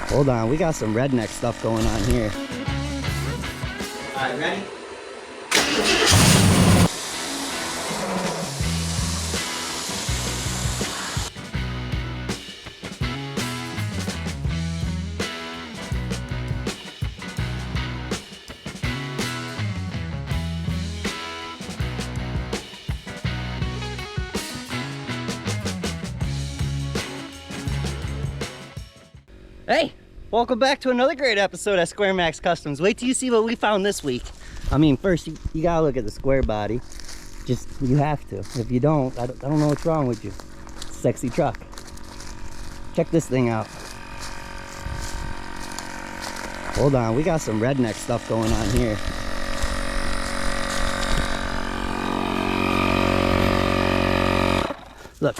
Hold on, we got some redneck stuff going on here. All right, ready? Hey, welcome back to another great episode at SquareMax Customs. Wait till you see what we found this week. I mean, first you gotta look at the square body. Just, you have to. If you don't, I don't know what's wrong with you. Sexy truck. Check this thing out. Hold on, we got some redneck stuff going on here. Look.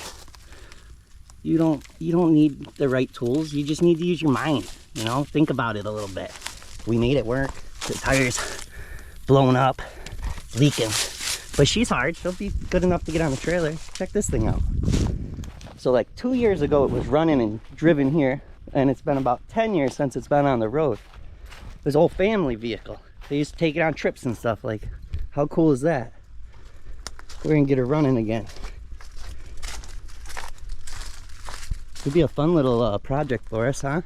You don't need the right tools. You just need to use your mind, you know? Think about it a little bit. We made it work. The tire's blowing up, leaking. But she's hard. She'll be good enough to get on the trailer. Check this thing out. So like 2 years ago, it was running and driven here, and it's been about 10 years since it's been on the road. This old family vehicle. They used to take it on trips and stuff. Like, how cool is that? We're gonna get her running again. Could be a fun little project for us, huh?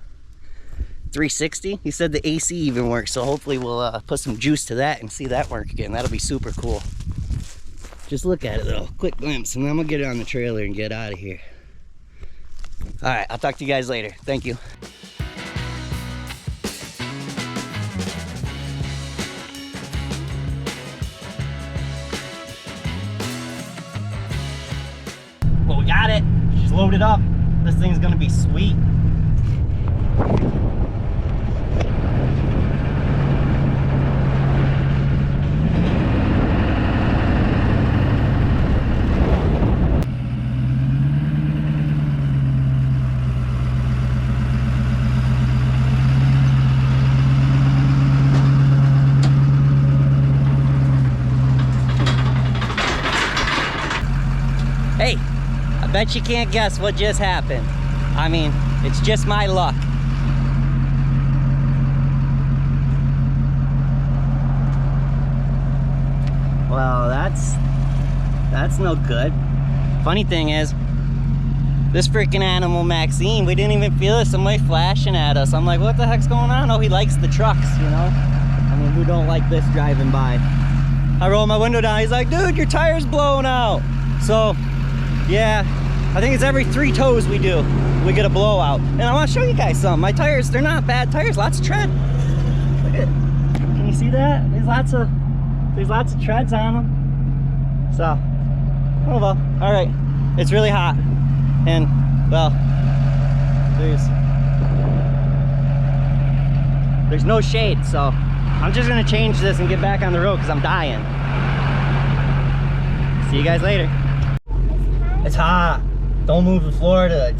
360. He said the AC even works, so hopefully we'll put some juice to that and see that work again. That'll be super cool. Just look at it though, quick glimpse, and then we'll get it on the trailer and get out of here. All right, I'll talk to you guys later. Thank you. Well, we got it. She's loaded up. This thing's gonna be sweet. Hey, I bet you can't guess what just happened. I mean, it's just my luck. Well, that's no good. Funny thing is, this freaking animal, Maxine, we didn't even feel it. Somebody flashing at us. I'm like, what the heck's going on? Oh, he likes the trucks, you know? I mean, who don't like this driving by? I roll my window down. He's like, dude, your tire's blowing out. So, yeah, I think it's every 3 tows we do, we get a blowout. And I want to show you guys something. My tires, they're not bad tires, lots of tread. Look at it. Can you see that? There's lots of treads on them. So, oh well, all right. It's really hot. And, well, there's no shade, so I'm just gonna change this and get back on the road because I'm dying. See you guys later. It's hot. Don't move to Florida.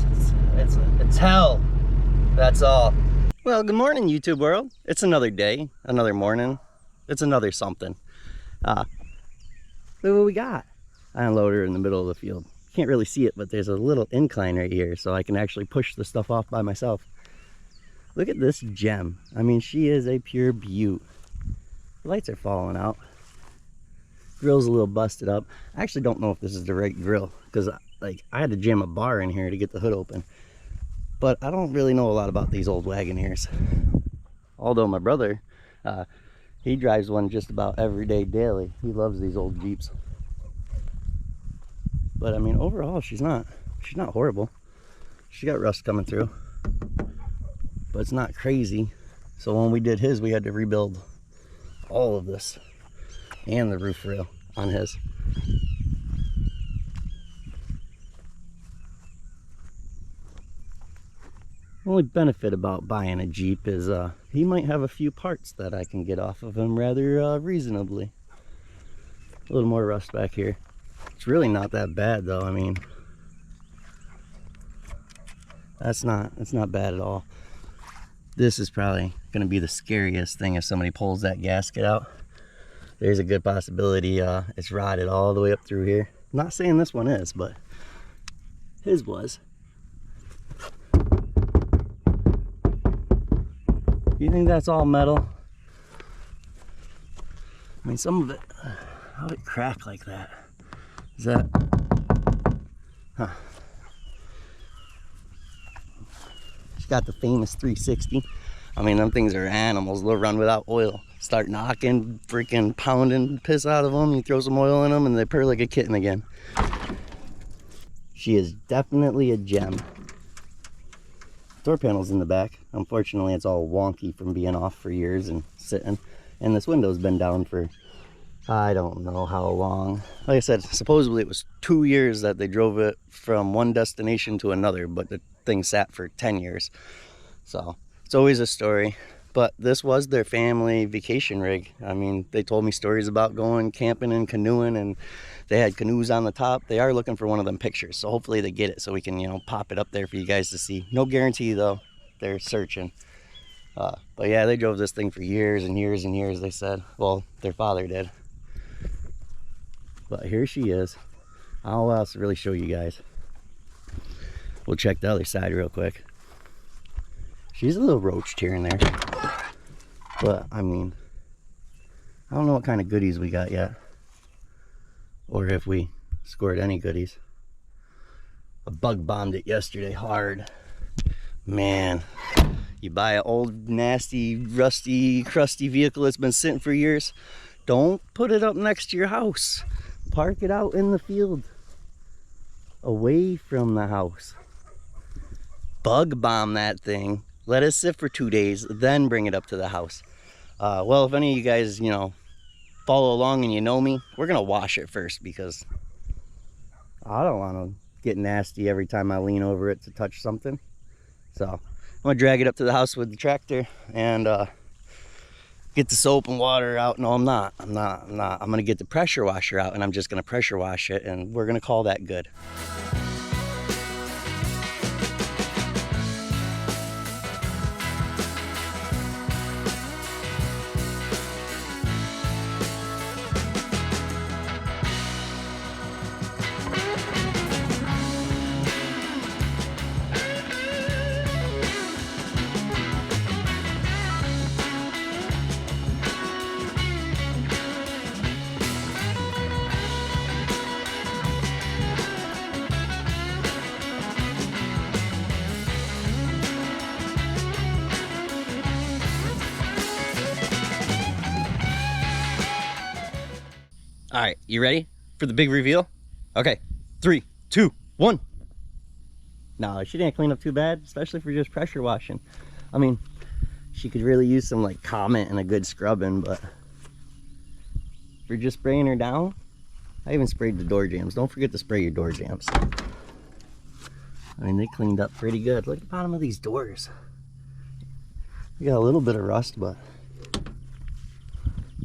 It's hell. That's all. Well, good morning, YouTube world. It's another day, another morning. It's another something. Look what we got. I unloaded her in the middle of the field. Can't really see it, but there's a little incline right here, so I can actually push the stuff off by myself. Look at this gem. I mean, she is a pure beaut. The lights are falling out. Grill's a little busted up. I actually don't know if this is the right grill, because like I had to jam a bar in here to get the hood open. But I don't really know a lot about these old Wagoneers. Although my brother, he drives one just about every day daily. He loves these old Jeeps. But I mean, overall, she's not horrible. She got rust coming through, but it's not crazy. So when we did his, we had to rebuild all of this and the roof rail on his. The only benefit about buying a Jeep is he might have a few parts that I can get off of him rather reasonably. A little more rust back here. It's really not that bad though. I mean, that's not bad at all. This is probably going to be the scariest thing if somebody pulls that gasket out. There's a good possibility it's rotted all the way up through here. I'm not saying this one is, but his was. You think that's all metal? I mean, some of it, how would it crack like that? Is that, huh? She's got the famous 360. I mean, them things are animals. They'll run without oil. Start knocking, freaking pounding piss out of them. You throw some oil in them and they purr like a kitten again. She is definitely a gem. Door panel's in the back. Unfortunately, it's all wonky from being off for years and sitting. And this window's been down for, I don't know how long. Like I said, supposedly it was 2 years that they drove it from one destination to another, but the thing sat for 10 years. So it's always a story. But this was their family vacation rig. I mean, they told me stories about going camping and canoeing, and they had canoes on the top. They are looking for one of them pictures, so hopefully they get it so we can, you know, pop it up there for you guys to see. No guarantee though, they're searching. But yeah, they drove this thing for years and years and years, they said. Well, their father did. But here she is. I don't know what else to really show you guys. We'll check the other side real quick. She's a little roached here and there. But, I mean, I don't know what kind of goodies we got yet. Or if we scored any goodies. I bug bombed it yesterday hard. Man, you buy an old, nasty, rusty, crusty vehicle that's been sitting for years. Don't put it up next to your house. Park it out in the field. Away from the house. Bug bomb that thing. Let it sit for 2 days, then bring it up to the house. Well, if any of you guys, you know, follow along and you know me, we're gonna wash it first because I don't want to get nasty every time I lean over it to touch something. So I'm gonna drag it up to the house with the tractor and get the soap and water out. No, I'm not. I'm gonna get the pressure washer out and I'm just gonna pressure wash it, and we're gonna call that good. All right, you ready for the big reveal? Okay, 3, 2, 1. No, she didn't clean up too bad, especially for just pressure washing. I mean, she could really use some like comment and a good scrubbing, but for just spraying her down, I even sprayed the door jambs. Don't forget to spray your door jambs. I mean, they cleaned up pretty good. Look at the bottom of these doors. We got a little bit of rust, but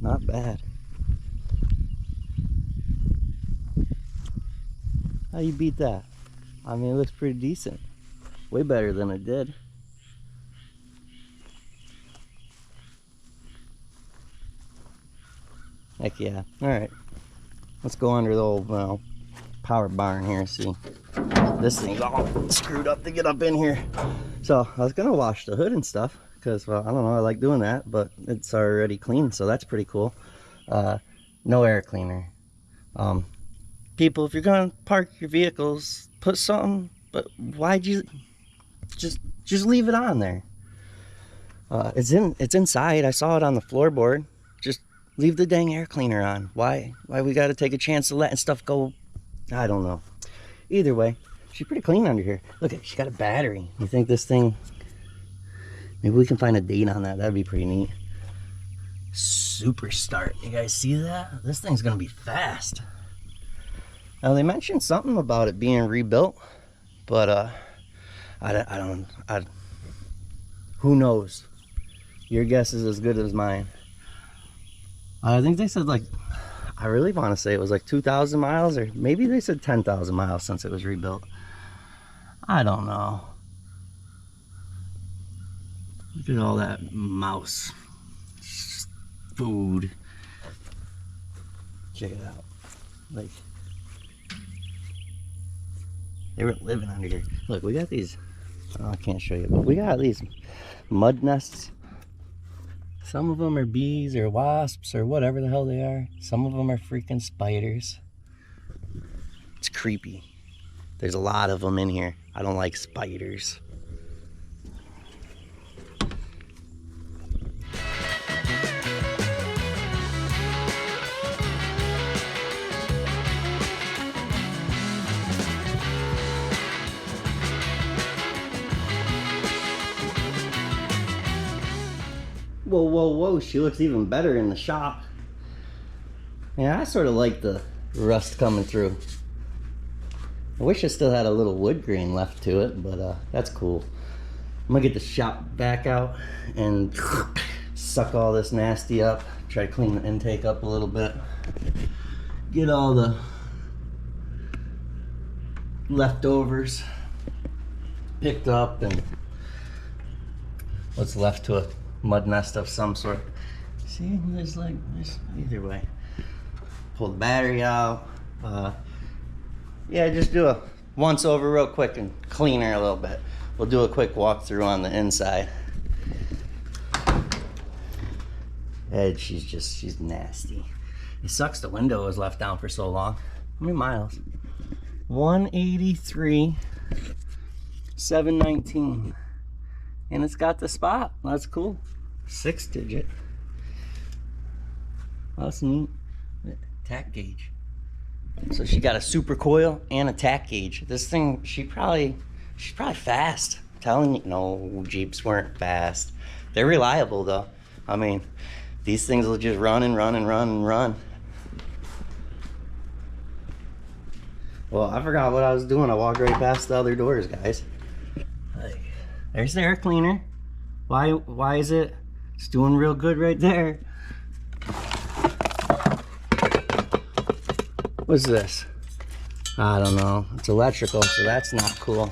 not bad. How you beat that? I mean, it looks pretty decent. Way better than it did. Heck yeah. Alright. Let's go under the old power barn here and see. This thing's all screwed up to get up in here. So I was gonna wash the hood and stuff because, well, I don't know, I like doing that, but it's already clean, so that's pretty cool. No air cleaner. People, if you're gonna park your vehicles, put something, but why'd you just leave it on there? It's inside. I saw it on the floorboard. Just leave the dang air cleaner on. Why we gotta take a chance of letting stuff go? I don't know. Either way, she's pretty clean under here. Look at, she got a battery. You think this thing, maybe we can find a date on that? That'd be pretty neat. Super start. You guys see that? This thing's gonna be fast. Now they mentioned something about it being rebuilt, but who knows? Your guess is as good as mine. I think they said, like, I really want to say it was like 2,000 miles, or maybe they said 10,000 miles since it was rebuilt. I don't know. Look at all that mouse food. Check it out. Like, they were living under here. Look, we got these, oh, I can't show you, but we got these mud nests Some of them are bees or wasps or whatever the hell they are. Some of them are freaking spiders. It's creepy. There's a lot of them in here. I don't like spiders. Whoa, whoa, whoa, she looks even better in the shop. Yeah, I sort of like the rust coming through. I wish I still had a little wood grain left to it, but that's cool. I'm gonna get the shop back out and suck all this nasty up. Try to clean the intake up a little bit. Get all the leftovers picked up and what's left to a mud nest of some sort. See, there's either way. Pull the battery out. Yeah, just do a once over real quick and clean her a little bit. We'll do a quick walkthrough on the inside. And she's nasty. It sucks the window was left down for so long. How many miles? 183, 719. And it's got the spot. That's cool. 6 digit. That's neat. Tack gauge. So she got a super coil and a tack gauge. This thing, she's probably fast. I'm telling you, no, Jeeps weren't fast. They're reliable though. I mean, these things will just run and run and run and run. Well, I forgot what I was doing. I walked right past the other doors, guys. There's the air cleaner. Why is it? It's doing real good right there. What's this? I don't know. It's electrical, so that's not cool.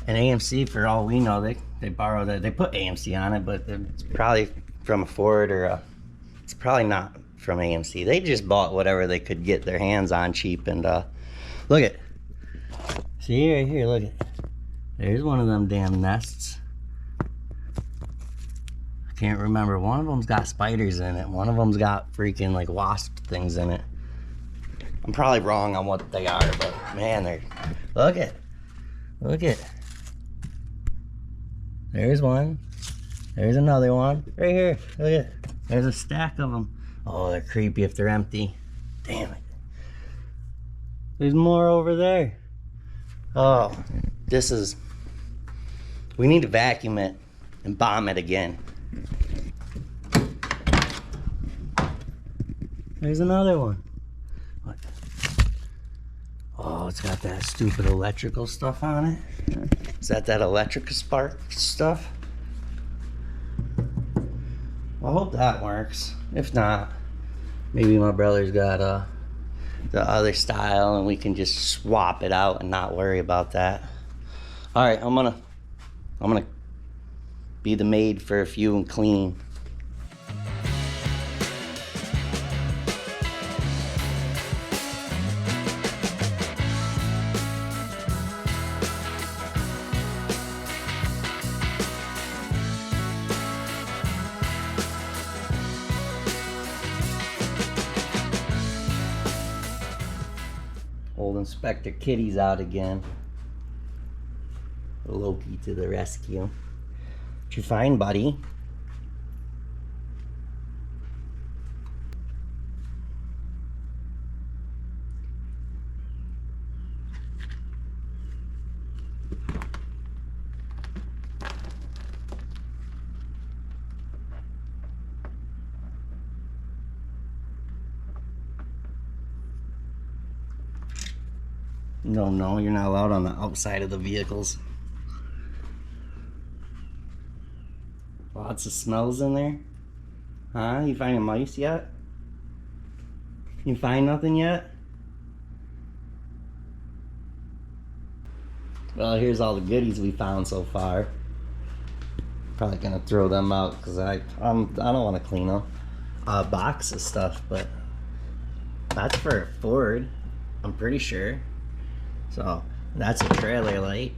And AMC, for all we know, they borrowed it. They put AMC on it, but it's probably from a Ford or it's probably not from AMC. They just bought whatever they could get their hands on cheap. And look at, see right here, look at, there's one of them damn nests. I can't remember. One of them's got spiders in it. One of them's got freaking like wasp things in it. I'm probably wrong on what they are, but man, they're, look at, there's one, there's another one, right here, look at, there's a stack of them. Oh, they're creepy if they're empty. Damn it. There's more over there. Oh, this is, we need to vacuum it and bomb it again. There's another one. What? Oh, it's got that stupid electrical stuff on it. Is that electric spark stuff? Well, I hope that works. If not, maybe my brother's got the other style and we can just swap it out and not worry about that. All right, I'm gonna be the maid for a few and clean. Old Inspector Kitty's out again. Loki to the rescue. What you find, buddy? No, you're not allowed on the outside of the vehicles. Lots of smells in there. Huh? You find a mice yet? You find nothing yet? Well, here's all the goodies we found so far. Probably gonna throw them out because I don't want to clean them. A box of stuff, but that's for a Ford, I'm pretty sure. So that's a trailer light.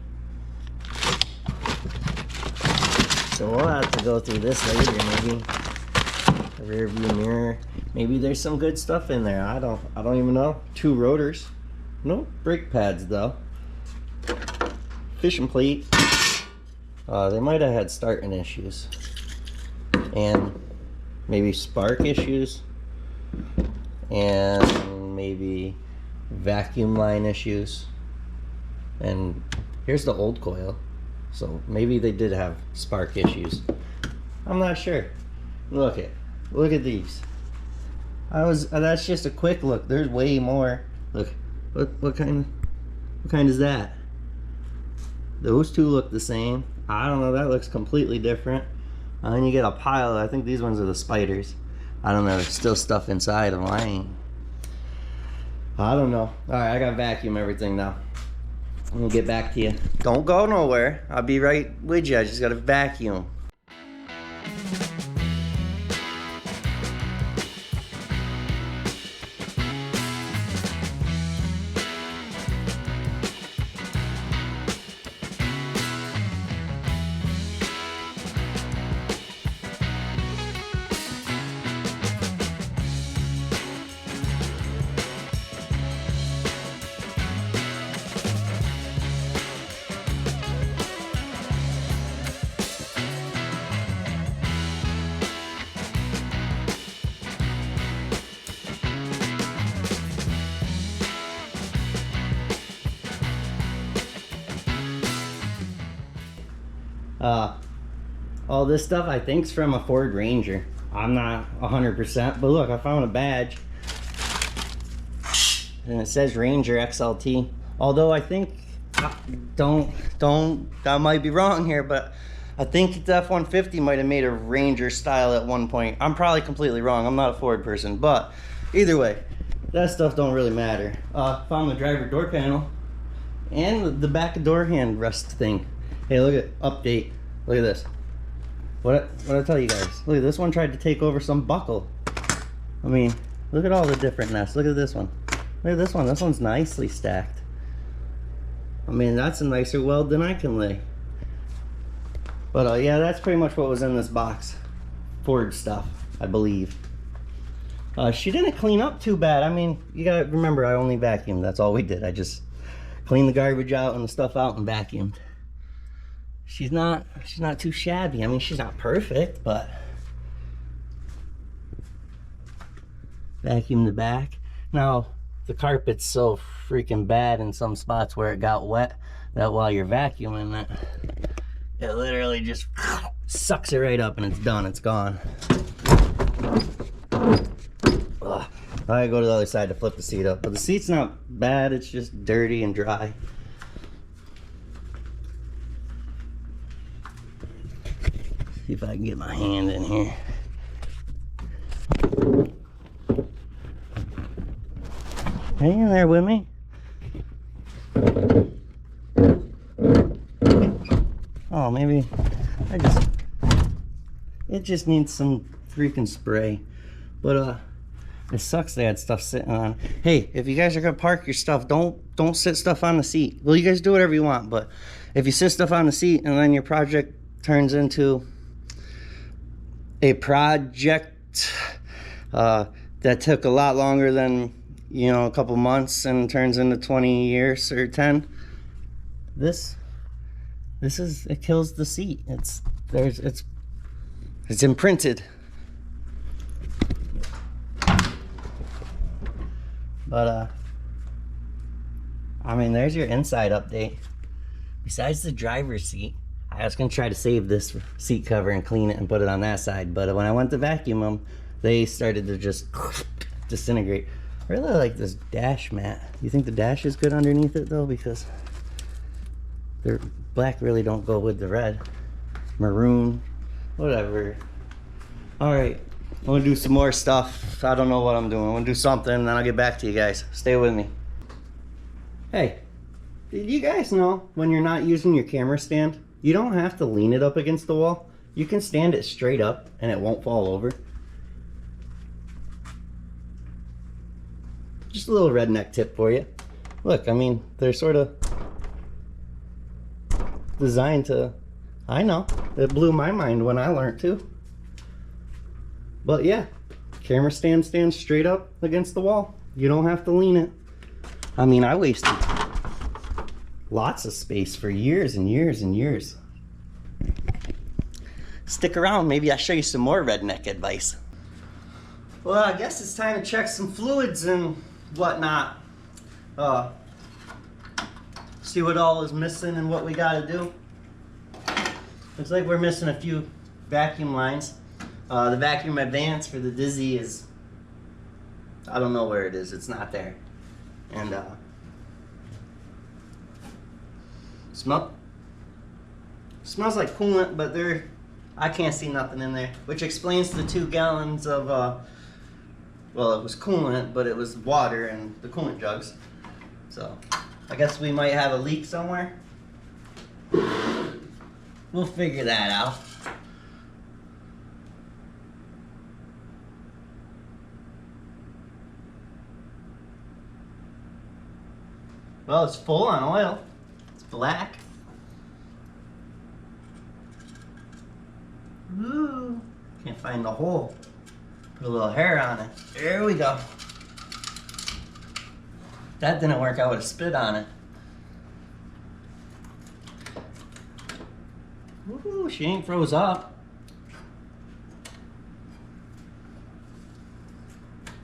So we'll have to go through this later maybe. The rear view mirror. Maybe there's some good stuff in there. I don't even know. 2 rotors. No brake pads though. Fishing plate. They might have had starting issues. And maybe spark issues. And maybe vacuum line issues. And here's the old coil. So maybe they did have spark issues. I'm not sure. Look at these. That's just a quick look. There's way more. Look, what kind is that? Those two look the same. I don't know, that looks completely different. And then you get a pile. I think these ones are the spiders. I don't know, there's still stuff inside of mine. I don't know. Alright, I got vacuum everything now. I'm gonna get back to you. Don't go nowhere. I'll be right with you. I just gotta vacuum. All this stuff I think's from a Ford Ranger. I'm not 100%, but look, I found a badge and it says Ranger XLT. Although I think, that might be wrong here, but I think the F-150 might have made a Ranger style at one point. I'm probably completely wrong. I'm not a Ford person, but either way, that stuff don't really matter. Found the driver door panel and the back door hand rest thing. Hey, look at update. Look at this. What I tell you guys? Look, this one tried to take over some buckle. I mean, look at all the different nests. Look at this one. Look at this one. This one's nicely stacked. I mean, that's a nicer weld than I can lay. But yeah, that's pretty much what was in this box. Ford stuff, I believe. She didn't clean up too bad. I mean, you gotta remember, I only vacuumed. That's all we did. I just cleaned the garbage out and the stuff out and vacuumed. She's not too shabby. I mean, she's not perfect, but vacuum the back. Now, the carpet's so freaking bad in some spots where it got wet that while you're vacuuming it literally just sucks it right up and it's done. It's gone. Ugh. I gotta go to the other side to flip the seat up, but the seat's not bad. It's just dirty and dry. See if I can get my hand in here. Hang in there with me. Oh, maybe it just needs some freaking spray. But it sucks they had stuff sitting on. Hey, if you guys are gonna park your stuff, don't sit stuff on the seat. Well, you guys do whatever you want, but if you sit stuff on the seat and then your project turns into a project that took a lot longer than, you know, a couple months and turns into 20 years or 10, it kills the seat. It's imprinted. But I mean, there's your inside update. Besides the driver's seat, I was gonna try to save this seat cover and clean it and put it on that side, but when I went to vacuum them, they started to just disintegrate. I really like this dash mat. You think the dash is good underneath it though? Because the black really don't go with the red. Maroon, whatever. Alright, I'm gonna do some more stuff. I don't know what I'm doing. I'm gonna do something and then I'll get back to you guys. Stay with me. Hey, did you guys know when you're not using your camera stand, you don't have to lean it up against the wall? You can stand it straight up and it won't fall over. Just a little redneck tip for you. Look, I mean, they're sort of designed to, I know, it blew my mind when I learned to. But yeah, camera stand stands straight up against the wall. You don't have to lean it. I mean, I wasted lots of space for years and years and years. Stick around, maybe I'll show you some more redneck advice. Well, I guess it's time to check some fluids and whatnot. See what all is missing and what we gotta do. Looks like we're missing a few vacuum lines. The vacuum advance for the Dizzy is, I don't know where it is, it's not there. And smells like coolant, but I can't see nothing in there, which explains the 2 gallons of well, it was coolant, but it was water in the coolant jugs. So I guess we might have a leak somewhere. We'll figure that out. Well, it's full on oil. It's black. Ooh, can't find the hole. Put a little hair on it. There we go. That didn't work, I would have spit on it. Ooh, she ain't froze up.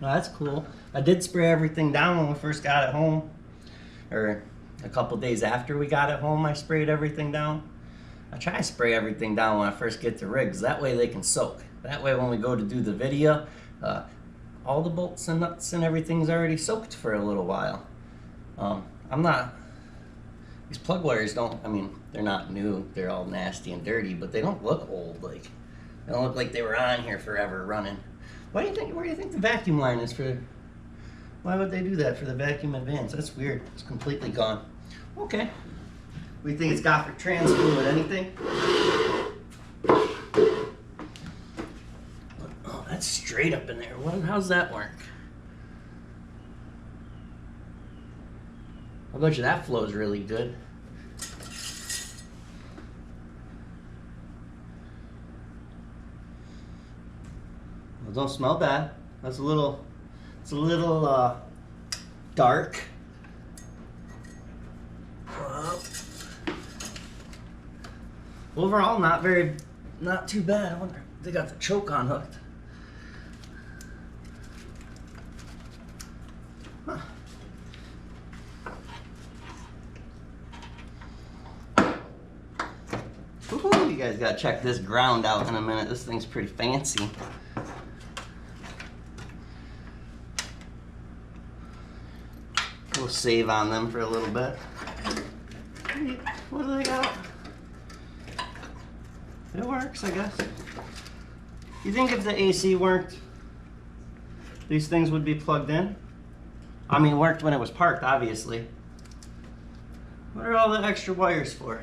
Well, that's cool. I did spray everything down when we first got it home. Or a couple days after we got it home, I sprayed everything down. I try to spray everything down when I first get the rigs. That way they can soak. That way when we go to do the video, all the bolts and nuts and everything's already soaked for a little while. These plug wires don't, I mean, they're not new. They're all nasty and dirty, but they don't look old. Like, they don't look like they were on here forever running. Where do you think the vacuum line is for? Why would they do that for the vacuum advance? That's weird. It's completely gone. Okay. What do you think it's got for trans fluid? Anything? Oh, that's straight up in there. How's that work? I bet you that flows really good. Well, don't smell bad. That's a little, it's a little dark. Overall, not too bad. I wonder if they got the choke on hooked. Huh. Ooh, you guys gotta check this ground out in a minute. This thing's pretty fancy. We'll save on them for a little bit. What do they got? It works, I guess. You think if the AC worked, these things would be plugged in? I mean, worked when it was parked, obviously. What are all the extra wires for?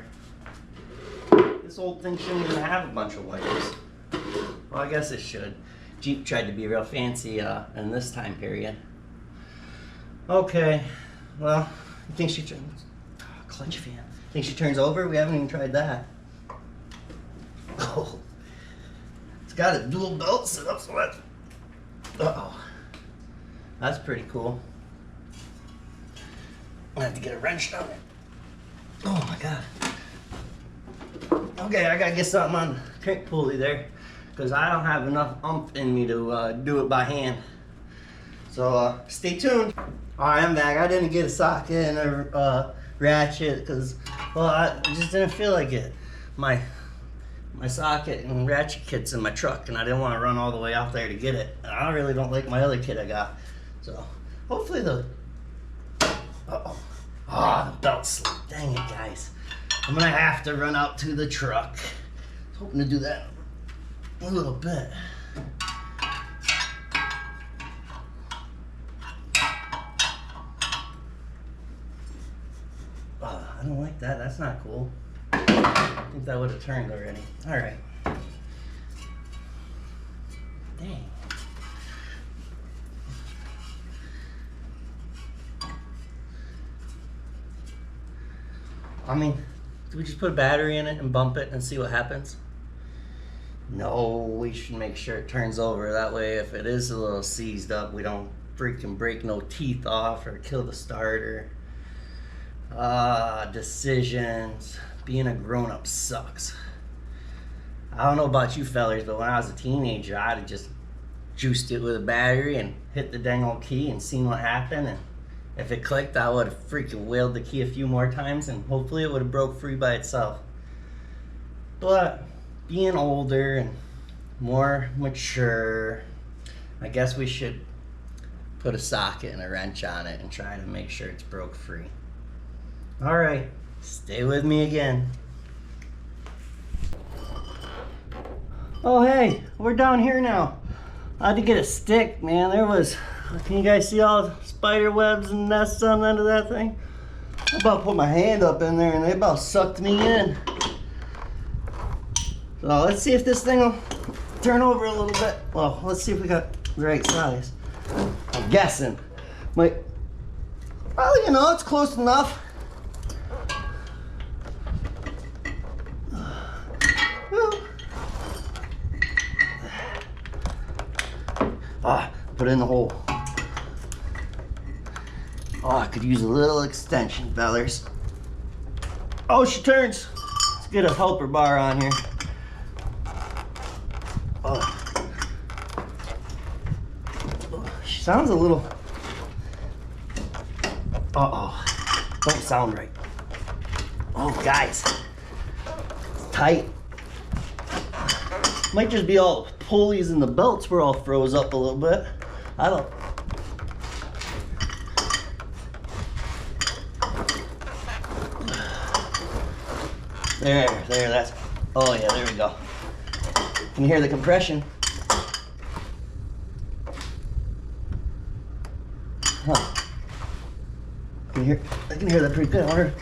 This old thing shouldn't even have a bunch of wires. Well, I guess it should. Jeep tried to be real fancy in this time period. Okay, well, you think she turns... Oh, clutch fan. Think she turns over? We haven't even tried that. Oh, it's got a dual belt set up, so that's... Uh-oh. That's pretty cool. I have to get a wrench down there. Oh my god. Okay, I gotta get something on the crank pulley there, because I don't have enough oomph in me to do it by hand. So stay tuned. Alright, I'm back. I didn't get a socket and a ratchet because, well, I just didn't feel like it. My socket and ratchet kit's in my truck, and I didn't want to run all the way out there to get it. And I really don't like my other kit I got. So hopefully the... Uh-oh. Ah, the belt slipped. Dang it, guys. I'm gonna have to run out to the truck. I was hoping to do that in a little bit. I don't like that. That's not cool. I think that would have turned already. All right. Dang. I mean, do we just put a battery in it and bump it and see what happens? No, we should make sure it turns over. That way, if it is a little seized up, we don't freaking break no teeth off or kill the starter. Decisions. Being a grown-up sucks. I don't know about you fellers, but when I was a teenager, I'd have just juiced it with a battery and hit the dang old key and seen what happened. And if it clicked, I would have freaking whaled the key a few more times and hopefully it would have broke free by itself. But being older and more mature, I guess we should put a socket and a wrench on it and try to make sure it's broke free. All right, stay with me again. Oh hey, we're down here now. I had to get a stick, man. There was, can you guys see all the spider webs and nests on the end of that thing? I about put my hand up in there and they about sucked me in. So let's see if this thing will turn over a little bit. Well, let's see if we got the right size. I'm guessing. Well, you know, it's close enough. Put it in the hole. Oh, I could use a little extension, fellers. Oh, she turns. Let's get a helper bar on here. She sounds a little... Uh-oh. Don't sound right. Oh, guys. It's tight. Might just be all pulleys and the belts were all froze up a little bit. I don't... There, that's... Oh yeah, there we go. Can you hear the compression? Huh. I can hear that pretty good.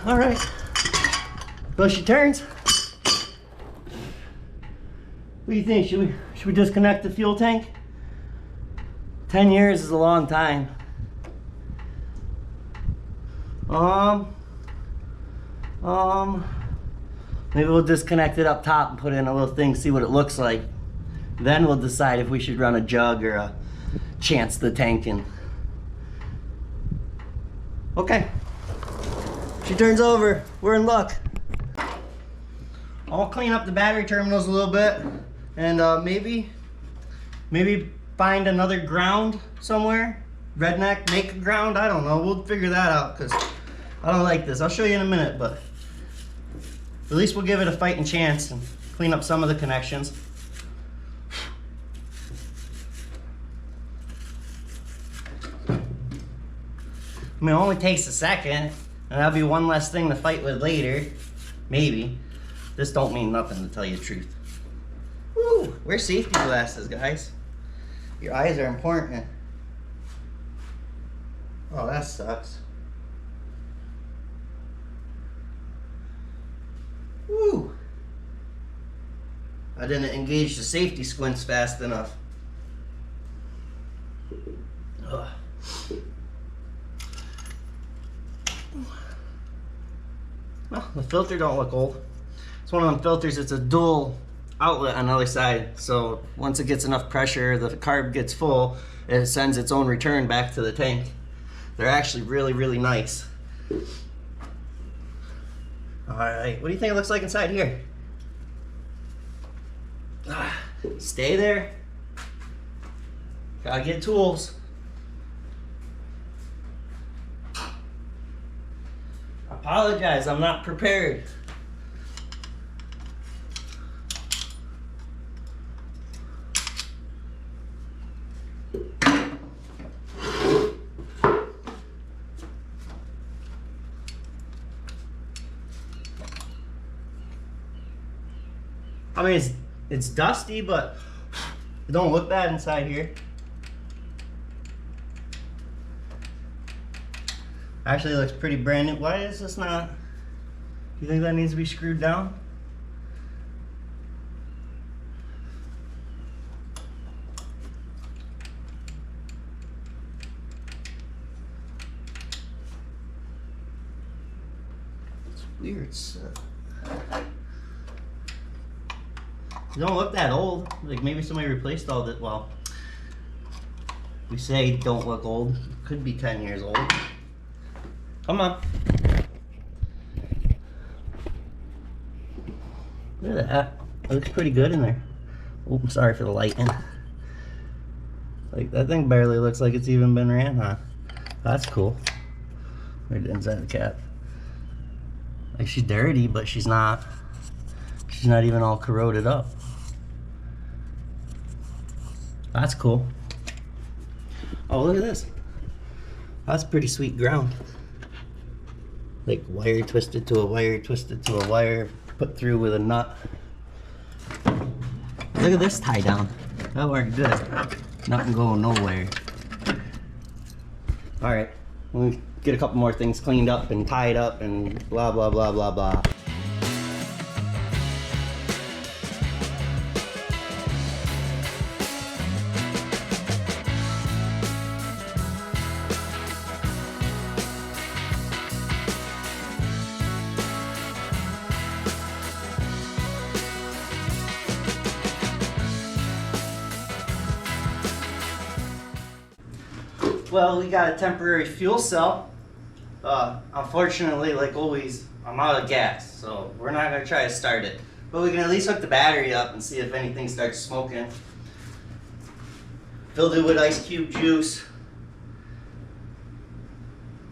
All right. Well, she turns. What do you think? Should we disconnect the fuel tank? 10 years is a long time. Maybe we'll disconnect it up top and put in a little thing, see what it looks like. Then we'll decide if we should run a jug or a chance the tank in. Okay. She turns over. We're in luck. I'll clean up the battery terminals a little bit and maybe find another ground somewhere. Redneck, make a ground, I don't know. We'll figure that out because I don't like this. I'll show you in a minute, but at least we'll give it a fighting chance and clean up some of the connections. I mean, it only takes a second, and that'll be one less thing to fight with later. Maybe. This don't mean nothing, to tell you the truth. Woo! Wear safety glasses, guys. Your eyes are important. Oh, that sucks. Woo! I didn't engage the safety squints fast enough. Ugh. Well, the filter don't look old. It's one of them filters, it's a dual outlet on the other side. So once it gets enough pressure, the carb gets full, it sends its own return back to the tank. They're actually really, really nice. All right, what do you think it looks like inside here? Stay there. Gotta get tools. I apologize, I'm not prepared. I mean, it's dusty, but it don't look bad inside here. Actually, it looks pretty brand new. Why is this not? Do you think that needs to be screwed down? It's weird stuff. They don't look that old. Like maybe somebody replaced all that. Well, we say don't look old. Could be 10 years old. Come on. Look at that. It looks pretty good in there. Oh, I'm sorry for the lighting. Like that thing barely looks like it's even been ran, huh? That's cool. Right inside the cap. Like she's dirty, but she's not even all corroded up. That's cool. Oh, look at this. That's pretty sweet ground. Like wire twisted to a wire, twisted to a wire, put through with a nut. Look at this tie down. That worked good. Nothing going nowhere. Alright, we'll get a couple more things cleaned up and tied up and blah blah blah blah blah. Well, we got a temporary fuel cell. Unfortunately, like always, I'm out of gas, so we're not gonna try to start it. But we can at least hook the battery up and see if anything starts smoking. Filled it with ice cube juice.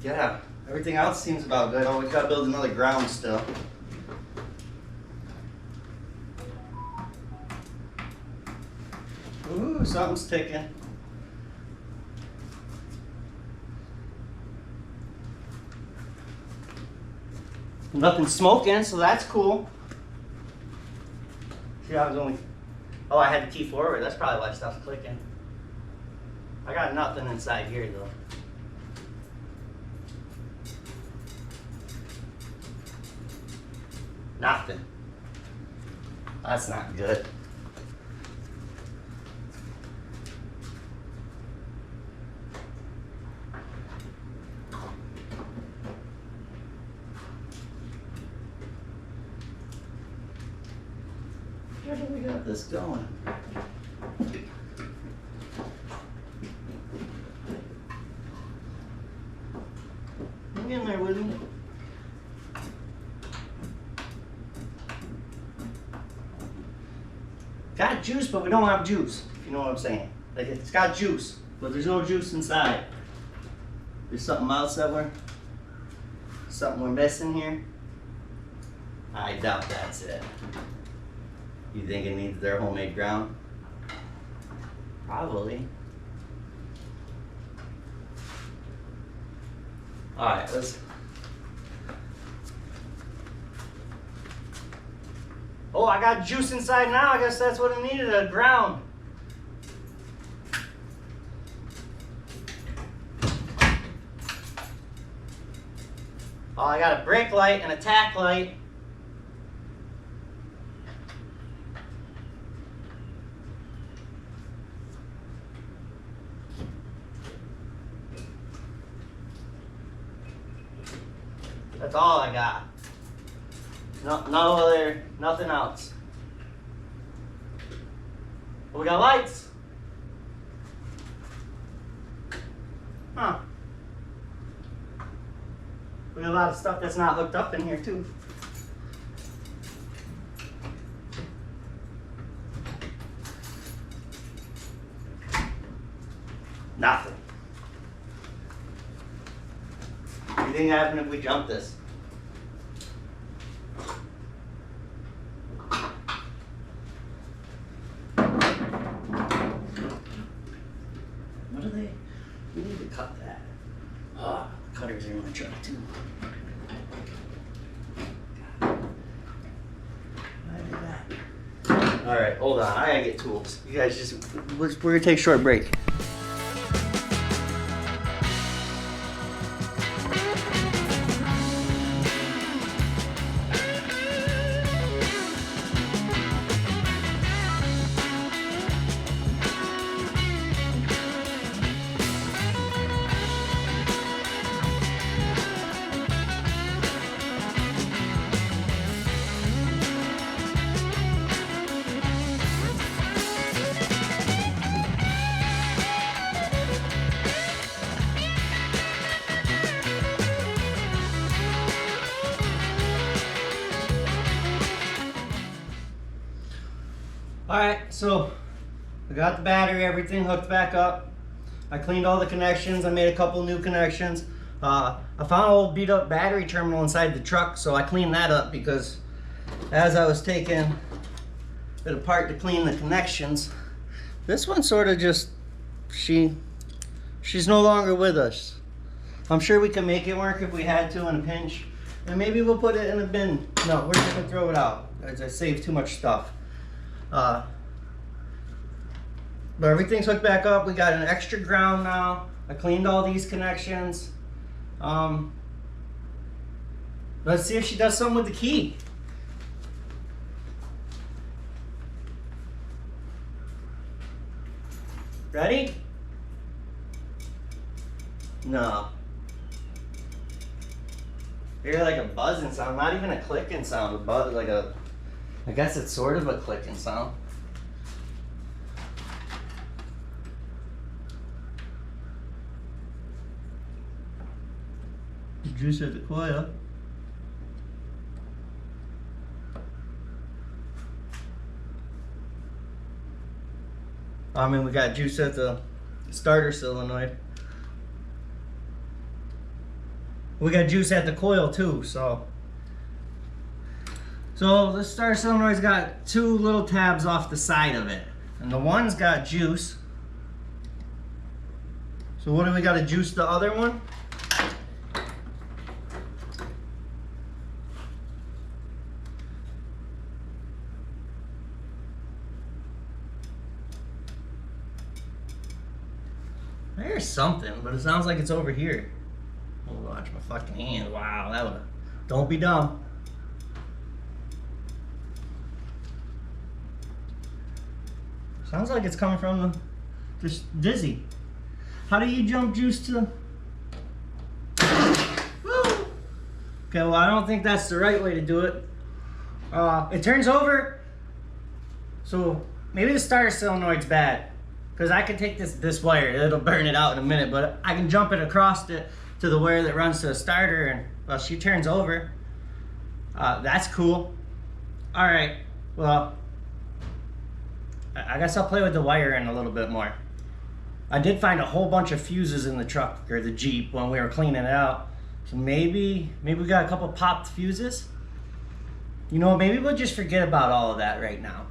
Yeah, everything else seems about good. Oh, we gotta build another ground still. Ooh, something's ticking. Nothing's smoking, so that's cool. See, I was only... Oh, I had the key forward. That's probably why stuff's clicking. I got nothing inside here, though. Nothing. That's not good. Where do we got this going? Hang in there with me. Got juice, but we don't have juice, if you know what I'm saying. Like, it's got juice, but there's no juice inside. There's something else that we're missing here. I doubt that's it. You think it needs their homemade ground? Probably. Alright, let's... Oh, I got juice inside now. I guess that's what it needed, a ground. Oh, I got a brake light and a tack light. That's all I got. No other, nothing else. But we got lights. Huh. We got a lot of stuff that's not hooked up in here too. Nothing. What do you think happened if we jump this? What are they? We need to cut that. Oh, cutters are in my truck too. All right, hold on. I gotta get tools. You guys just, we're gonna take a short break. Alright, so I got the battery, everything hooked back up. I cleaned all the connections. I made a couple new connections. I found an old beat up battery terminal inside the truck, so I cleaned that up because as I was taking it apart to clean the connections, this one sort of just, she's no longer with us. I'm sure we can make it work if we had to in a pinch. And maybe we'll put it in a bin. No, we're just gonna throw it out. I saved too much stuff. But everything's hooked back up. We got an extra ground now. I cleaned all these connections. Let's see if she does something with the key. Ready? No. I hear like a buzzing sound, not even a clicking sound, but like a, I guess it's sort of a clicking sound. The juice at the coil. I mean, we got juice at the starter solenoid. We got juice at the coil too, so the starter solenoid's got two little tabs off the side of it, and the one's got juice. So what do we got to juice the other one? There's something, but it sounds like it's over here. Oh, watch my fucking hand. Wow, that would. Don't be dumb. Sounds like it's coming from the just dizzy. How do you jump juice to? Woo! Okay, well I don't think that's the right way to do it. It turns over. So maybe the starter solenoid's bad. Because I can take this wire, it'll burn it out in a minute, but I can jump it across it to the wire that runs to the starter, and well, she turns over. That's cool. All right, well, I guess I'll play with the wiring a little bit more. I did find a whole bunch of fuses in the truck, or the Jeep, when we were cleaning it out. So maybe we got a couple popped fuses. You know, maybe we'll just forget about all of that right now.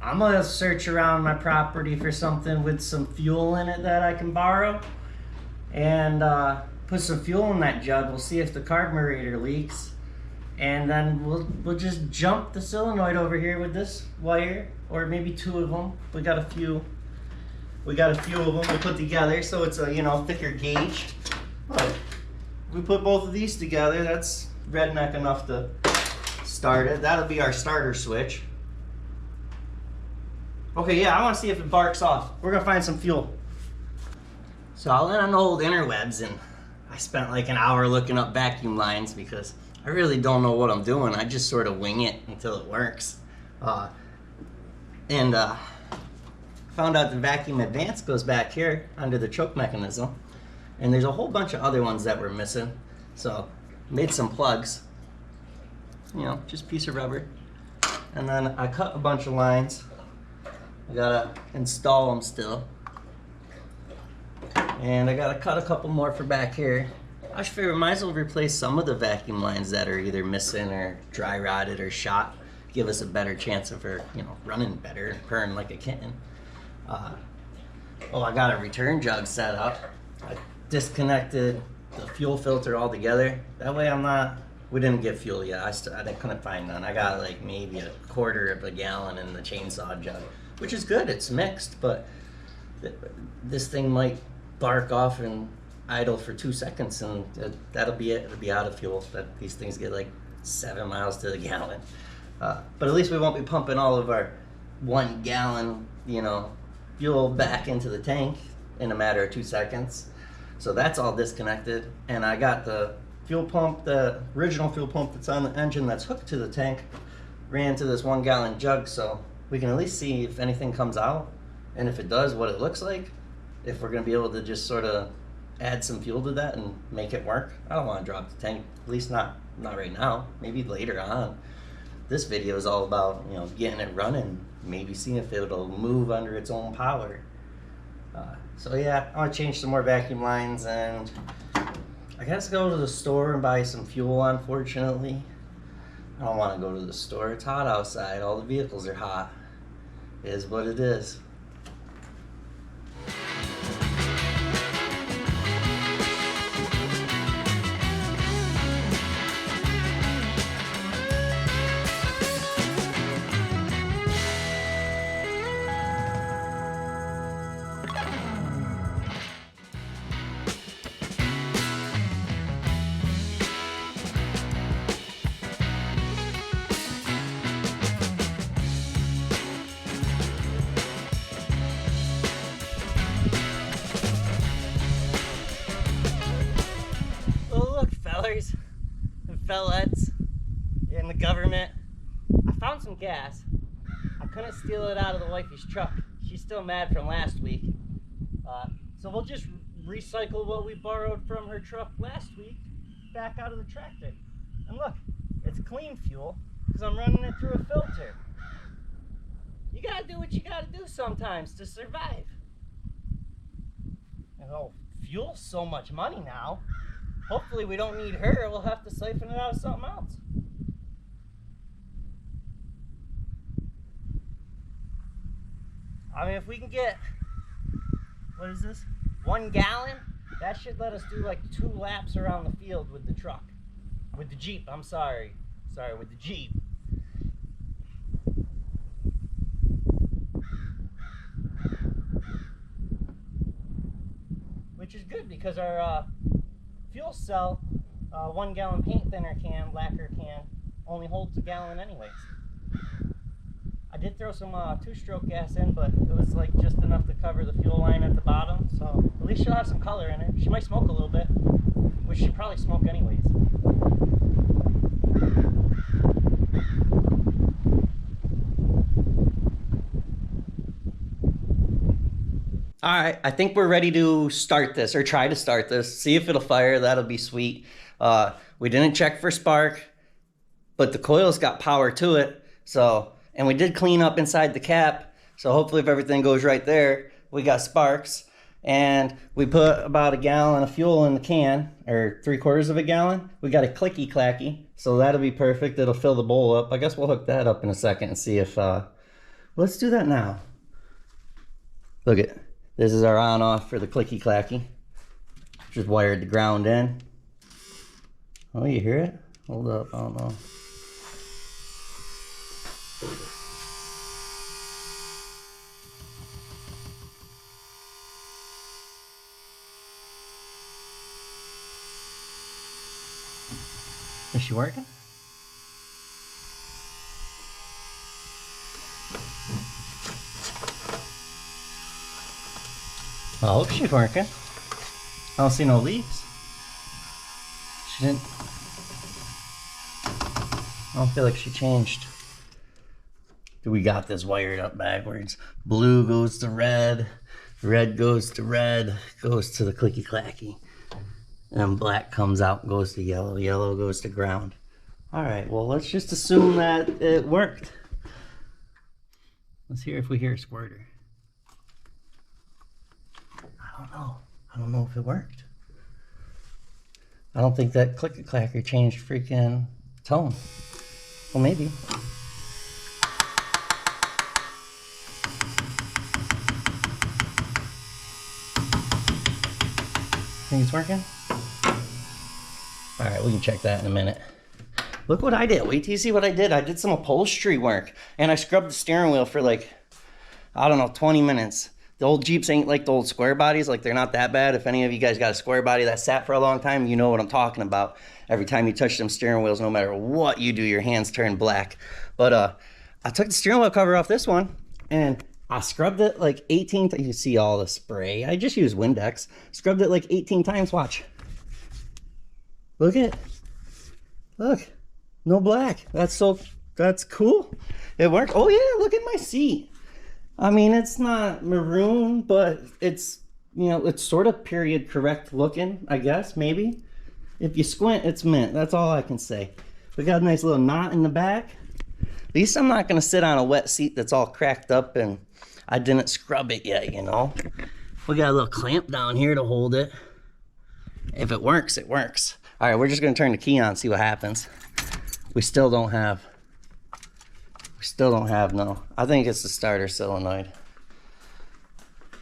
I'm gonna search around my property for something with some fuel in it that I can borrow, and put some fuel in that jug. We'll see if the carburetor leaks, and then we'll just jump the solenoid over here with this wire, or maybe two of them. We got a few of them we put together, so it's a, you know, thicker gauge. But we put both of these together. That's redneck enough to start it. That'll be our starter switch. Okay, yeah, I want to see if it barks off. We're gonna find some fuel. So I went on old interwebs and I spent like an hour looking up vacuum lines because I really don't know what I'm doing. I just sort of wing it until it works. And found out the vacuum advance goes back here under the choke mechanism. And there's a whole bunch of other ones that were missing. So made some plugs, you know, just a piece of rubber. And then I cut a bunch of lines. I gotta install them still. And I gotta cut a couple more for back here. I figure I might as well replace some of the vacuum lines that are either missing or dry rotted or shot. Give us a better chance of her, you know, running better and purring like a kitten. Oh, I got a return jug set up. I disconnected the fuel filter altogether. That way we didn't get fuel yet. I couldn't find none. I got like maybe a quarter of a gallon in the chainsaw jug, which is good. It's mixed, but this thing might bark off and idle for 2 seconds, and that'll be it. It'll be out of fuel. These things get like 7 miles to the gallon. But at least we won't be pumping all of our 1 gallon, you know, fuel back into the tank in a matter of 2 seconds. So that's all disconnected, and I got the fuel pump, the original fuel pump that's on the engine that's hooked to the tank, ran to this 1 gallon jug, so we can at least see if anything comes out, and if it does, what it looks like, if we're going to be able to just sort of add some fuel to that and make it work. I don't want to drop the tank, at least not right now, maybe later on. this video is all about, you know, getting it running, maybe seeing if it'll move under its own power. So yeah, I want to change some more vacuum lines, and I guess go to the store and buy some fuel, unfortunately. I don't want to go to the store. It's hot outside. All the vehicles are hot. It is what it is. And fellettes in the government. I found some gas. I couldn't steal it out of the wifey's truck. She's still mad from last week. So we'll just recycle what we borrowed from her truck last week back out of the tractor. And look, it's clean fuel because I'm running it through a filter. You gotta do what you gotta do sometimes to survive. And oh, fuel's so much money now. Hopefully we don't need her. We'll have to siphon it out of something else. I mean, if we can get, what is this? 1 gallon? That should let us do like 2 laps around the field with the truck. With the Jeep, I'm sorry. Sorry, with the Jeep. Which is good because our fuel cell 1 gallon paint thinner can, lacquer can, only holds 1 gallon anyways. I did throw some 2-stroke gas in, but it was like just enough to cover the fuel line at the bottom, so at least she'll have some color in her. She might smoke a little bit, which she'd probably smoke anyways. Alright, I think we're ready to start this, or try to start this. See if it'll fire, that'll be sweet. We didn't check for spark, but the coil's got power to it. So, and we did clean up inside the cap, so hopefully if everything goes right there, we got sparks. And we put about 1 gallon of fuel in the can, or 3/4 of a gallon. We got a clicky clacky, so that'll be perfect. It'll fill the bowl up. I guess we'll hook that up in a second and see if, let's do that now. Look at, this is our on off for the clicky clacky. Just wired the ground in. Oh, you hear it? Hold up, I don't know. Is she working? I hope she's working. I don't see no leaks. She didn't. I don't feel like she changed. We got this wired up backwards. Blue goes to red, red goes to red, goes to the clicky clacky. And black comes out and goes to yellow, yellow goes to ground. Alright, well let's just assume that it worked. Let's hear if we hear a squirter. I don't know if it worked. I don't think that clicker clacker changed freaking tone. Well, maybe. Think it's working? Alright, we can check that in a minute. Look what I did. Wait till you see what I did. I did some upholstery work. And I scrubbed the steering wheel for like, I don't know, 20 minutes. The old Jeeps ain't like the old square bodies. Like, they're not that bad. If any of you guys got a square body that sat for a long time, you know what I'm talking about. Every time you touch them steering wheels, no matter what you do, your hands turn black. But I took the steering wheel cover off this one, and I scrubbed it like 18 times. You see all the spray. I just used Windex. Scrubbed it like 18 times. Watch. Look at it. Look. No black. That's cool. It worked. Oh yeah, look at my seat. I mean, it's not maroon, but it's, you know, it's sort of period correct looking, I guess, maybe. If you squint, it's mint. That's all I can say. We got a nice little knot in the back. least I'm not gonna sit on a wet seat that's all cracked up and I didn't scrub it yet, you know. We got a little clamp down here to hold it. If it works, it works. All right, we're just gonna turn the key on, see what happens. We still don't have no. I think it's the starter solenoid.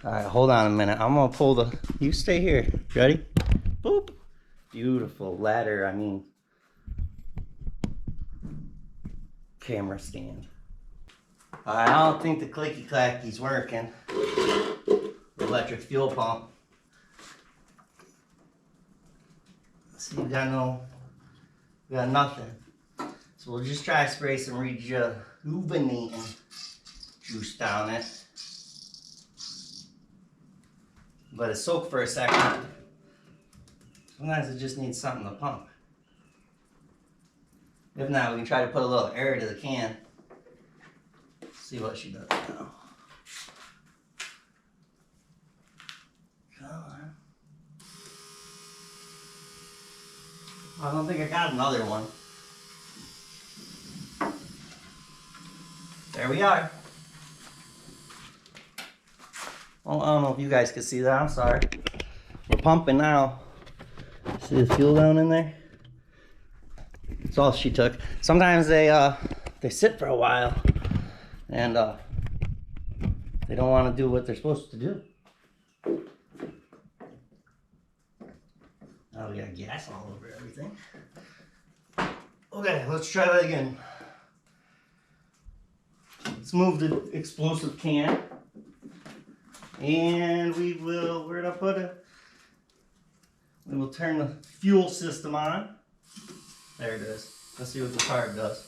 All right, hold on a minute. I'm gonna pull the, you stay here. Ready? Boop. Beautiful ladder, I mean, camera stand. All right, I don't think the clicky clacky's working. Electric fuel pump. See, we got nothing. So we'll just try to spray some rejuvenating juice down it. Let it soak for a second. Sometimes it just needs something to pump. If not, we can try to put a little air to the can. See what she does now. Come on. I don't think I got another one. There we are. Well, I don't know if you guys can see that. I'm sorry. We're pumping now. See the fuel down in there? That's all she took. Sometimes they sit for a while and they don't want to do what they're supposed to do. Now we got gas all over everything. Okay, let's try that again. Let's move the explosive can. And we will, where'd I put it? We will turn the fuel system on. There it is. Let's see what the card does.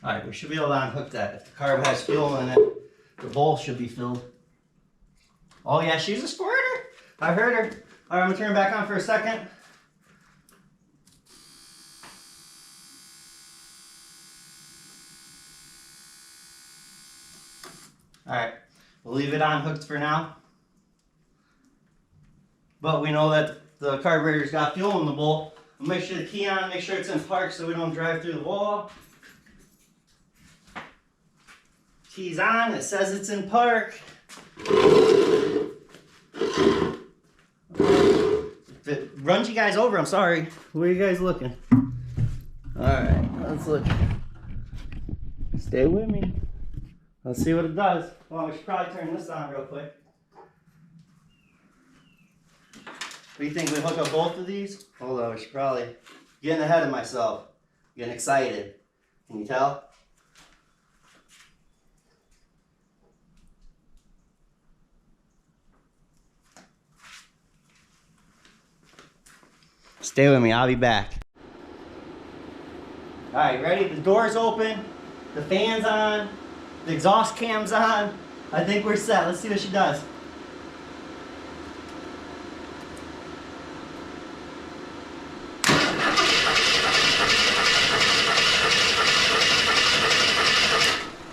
Alright, we should be able to unhook that. If the carb has fuel in it, the bowl should be filled. Oh yeah, she's a squirter. I heard her. Alright, I'm gonna turn it back on for a second. Alright, we'll leave it unhooked for now. But we know that the carburetor's got fuel in the bowl. We'll make sure the key on, make sure it's in park so we don't drive through the wall. Key's on, it says it's in park. If it runs you guys over, I'm sorry. Where are you guys looking? Alright, let's look. Stay with me. Let's see what it does. Well, we should probably turn this on real quick. What do you think? We hook up both of these? Hold on, we should probably... Getting ahead of myself. Getting excited. Can you tell? Stay with me, I'll be back. Alright, ready? The door's open, the fan's on, the exhaust cam's on. I think we're set. Let's see what she does.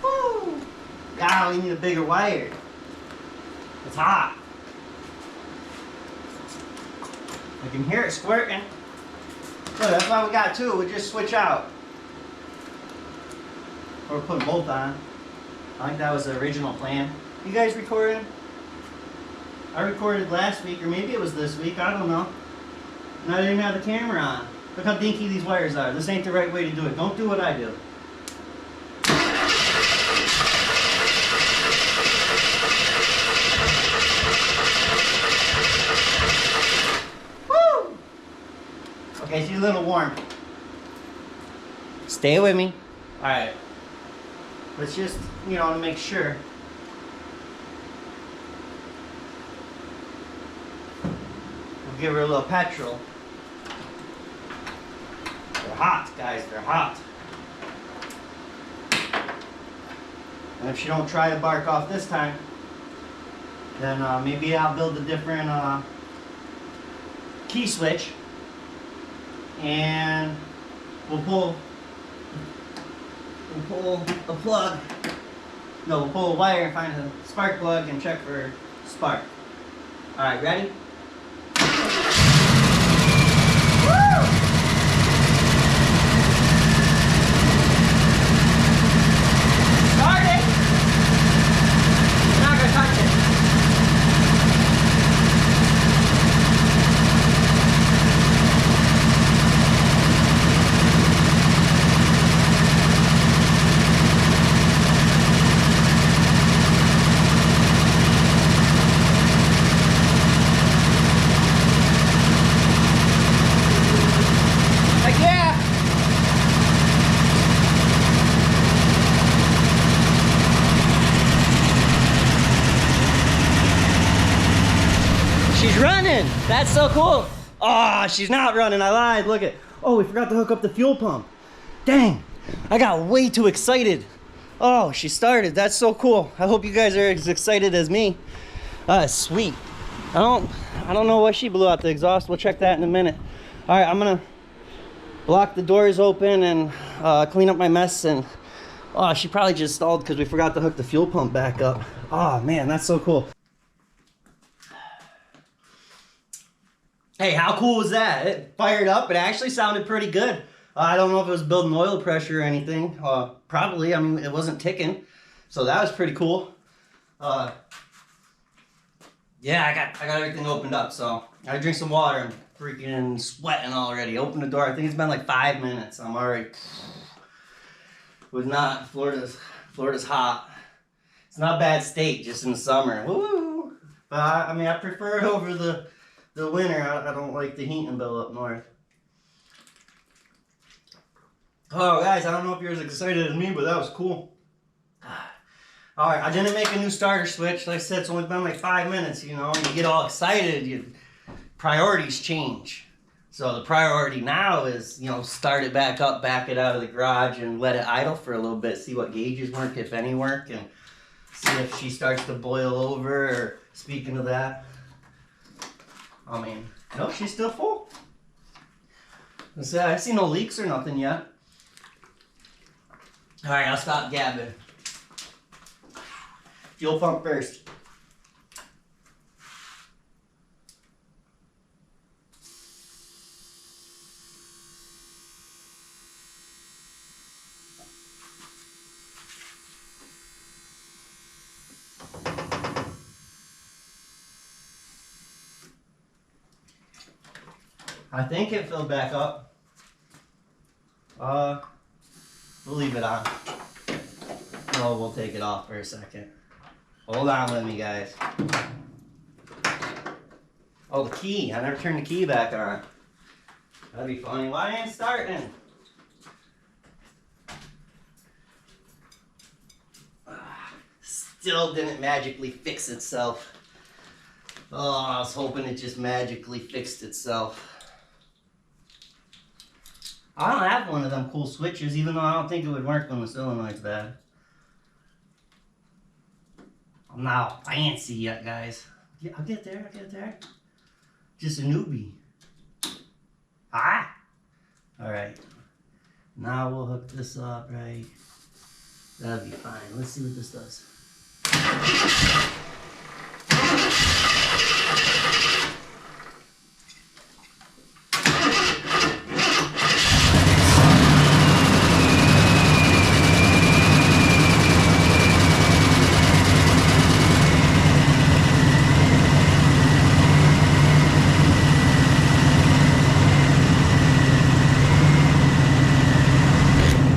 Woo! God, we need a bigger wire. It's hot. I can hear it squirting. Look, that's why we got two. We just switch out. Or put both on. I think that was the original plan. You guys recording? I recorded last week, or maybe it was this week. I don't know. And I didn't have the camera on. Look how dinky these wires are. This ain't the right way to do it. Don't do what I do. Okay, she's a little warm. Stay with me. Alright. Let's just, you know, to make sure. We'll give her a little petrol. They're hot, guys. They're hot. And if she don't try to bark off this time, then maybe I'll build a different key switch. And we'll pull a plug No, we'll pull a wire and find a spark plug and check for spark. All right, ready? She's running. That's so cool. Oh, she's not running. I lied. Look at. Oh, we forgot to hook up the fuel pump. Dang. I got way too excited. Oh, she started. That's so cool. I hope you guys are as excited as me. Sweet. I don't know why she blew out the exhaust. We'll check that in a minute. All right, I'm gonna block the doors open and clean up my mess. And oh, she probably just stalled because we forgot to hook the fuel pump back up. Oh man, that's so cool. Hey, how cool was that? It fired up. It actually sounded pretty good. I don't know if it was building oil pressure or anything. Probably. I mean, it wasn't ticking. So that was pretty cool. Yeah, I got everything opened up. So I gotta drink some water. I'm freaking sweating already. Open the door. I think it's been like 5 minutes. I'm already. Was not. Florida's hot. It's not a bad state just in the summer. Woo! But I mean, I prefer it over the winter. I don't like the heating bill up north. Oh, guys, I don't know if you're as excited as me, but that was cool. All right, I didn't make a new starter switch. Like I said, it's only been like 5 minutes, you know. You get all excited, priorities change. So the priority now is, you know, start it back up, back it out of the garage, and let it idle for a little bit, see what gauges work, if any work, and see if she starts to boil over, or speaking of that. I mean, no, she's still full. I see no leaks or nothing yet. All right, I'll stop gabbing. Fuel pump first. I think it filled back up. We'll leave it on. Oh, we'll take it off for a second. Hold on with me, guys. Oh, the key. I never turned the key back on. That'd be funny. Why ain't it starting? Still didn't magically fix itself. Oh, I was hoping it just magically fixed itself. I don't have one of them cool switches, even though I don't think it would work when the solenoid's bad. I'm not fancy yet, guys. Yeah, I'll get there, Just a newbie. Ah! Alright. Now we'll hook this up, right? That'll be fine. Let's see what this does.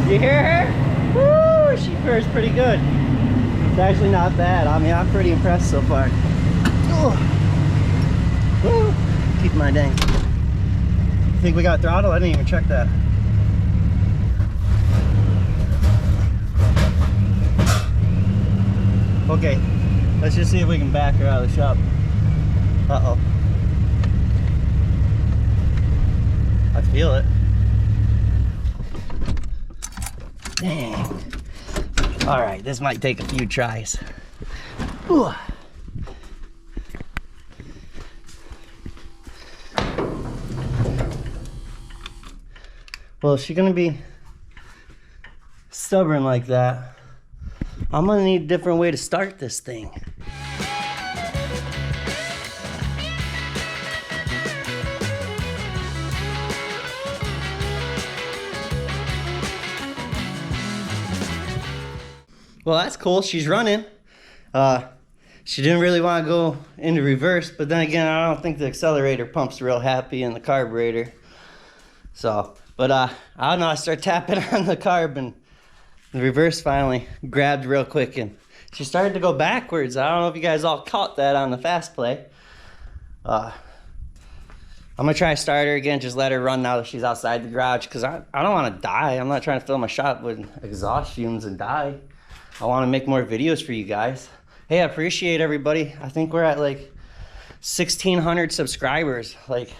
You hear her? Woo! She purrs pretty good. It's actually not bad. I mean, I'm pretty impressed so far. Woo! Keep my dang. Think we got throttle? I didn't even check that. Okay, let's just see if we can back her out of the shop. Uh-oh. I feel it. Dang. All right, this might take a few tries. Ooh. Well, is she gonna be stubborn like that? I'm gonna need a different way to start this thing. Well, that's cool. She's running. She didn't really want to go into reverse, but then again, I don't think the accelerator pump's real happy in the carburetor. So, but I don't know, I started tapping on the carb and the reverse finally grabbed real quick and she started to go backwards. I don't know if you guys all caught that on the fast play. I'm gonna try to start her again, just let her run now that she's outside the garage, because I don't want to die. I'm not trying to fill my shop with exhaust fumes and die. I want to make more videos for you guys. Hey, I appreciate everybody. I think we're at like 1,600 subscribers. Like,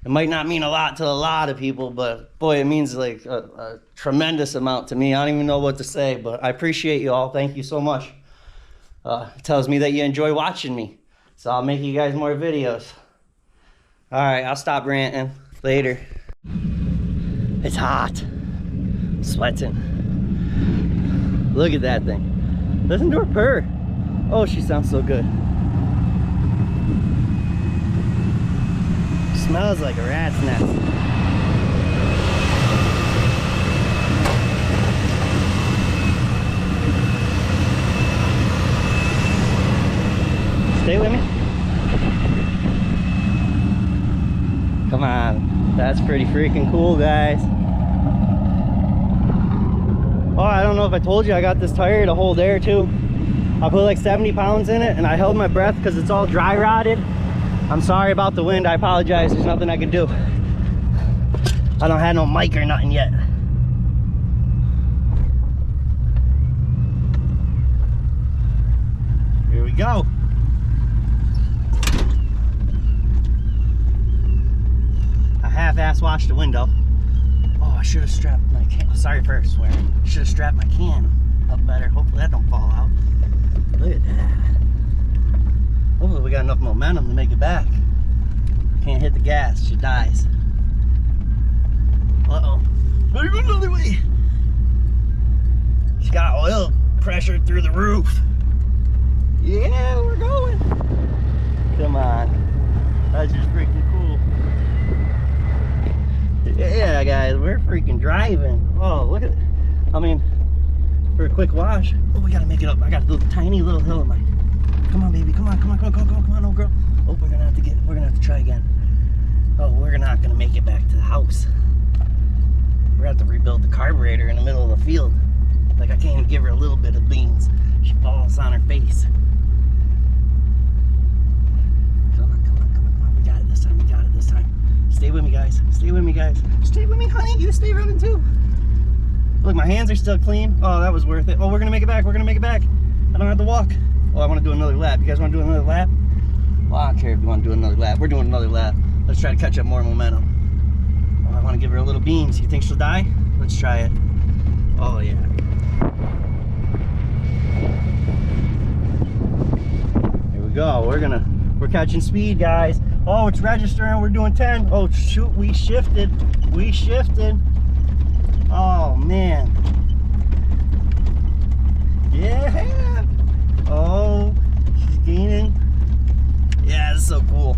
it might not mean a lot to a lot of people, but boy, it means like a tremendous amount to me. I don't even know what to say, but I appreciate you all. Thank you so much. It tells me that you enjoy watching me. So I'll make you guys more videos. All right, I'll stop ranting. Later. It's hot. Sweating. Look at that thing. Listen to her purr. Oh, she sounds so good. Smells like a rat's nest. Stay with me. Come on. That's pretty freaking cool, guys. Oh, I don't know if I told you, I got this tire to hold air too. I put like 70 pounds in it and I held my breath because it's all dry rotted. I'm sorry about the wind, I apologize, there's nothing I can do. I don't have no mic or nothing yet. Here we go. I half-ass washed the window. Oh, I should have strapped my can. Sorry for swearing. Should have strapped my can up better. Hopefully that don't fall out. Look at that. Hopefully we got enough momentum to make it back. Can't hit the gas, she dies. Uh-oh. Better go another way. She got oil pressure through the roof. Yeah, we're going. Come on. That's just freaking cool. Yeah, guys, we're freaking driving. Oh, look at it. I mean, for a quick wash. Oh, we gotta make it up. I got a little tiny little hill in my. Come on, baby. Come on, come on, come on, come on, old girl. Oh, we're gonna have to try again. Oh, we're not gonna make it back to the house. We're gonna have to rebuild the carburetor in the middle of the field. Like, I can't even give her a little bit of beans. She falls on her face. Come on, come on, come on, come on. We got it this time. We got it this time. Stay with me, guys. Stay with me, guys. Stay with me, honey. You stay running too. Look, my hands are still clean. Oh, that was worth it. Oh, we're gonna make it back. We're gonna make it back. I don't have to walk. Oh, I want to do another lap. You guys want to do another lap? Well, I don't care if you want to do another lap. We're doing another lap. Let's try to catch up more momentum. Oh, I want to give her a little beans. You think she'll die? Let's try it. Oh, yeah. Here we go. We're catching speed, guys. Oh, it's registering. We're doing 10. Oh, shoot. We shifted. We shifted. Oh, man. Yeah. Oh, she's gaining. Yeah, this is so cool.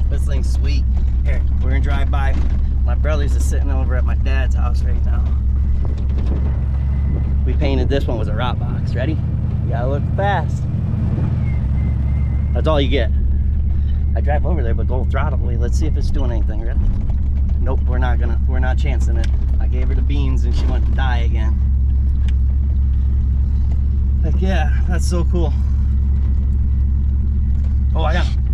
This thing's sweet. Here, we're gonna drive by. My brother's is sitting over at my dad's house right now. We painted this one with a rot box. Ready? You gotta look fast. That's all you get. I drive over there, but don't throttle me. Let's see if it's doing anything. Ready? Nope, we're not chancing it. I gave her the beans and she went to die again. Like, yeah, that's so cool. Oh, I got him.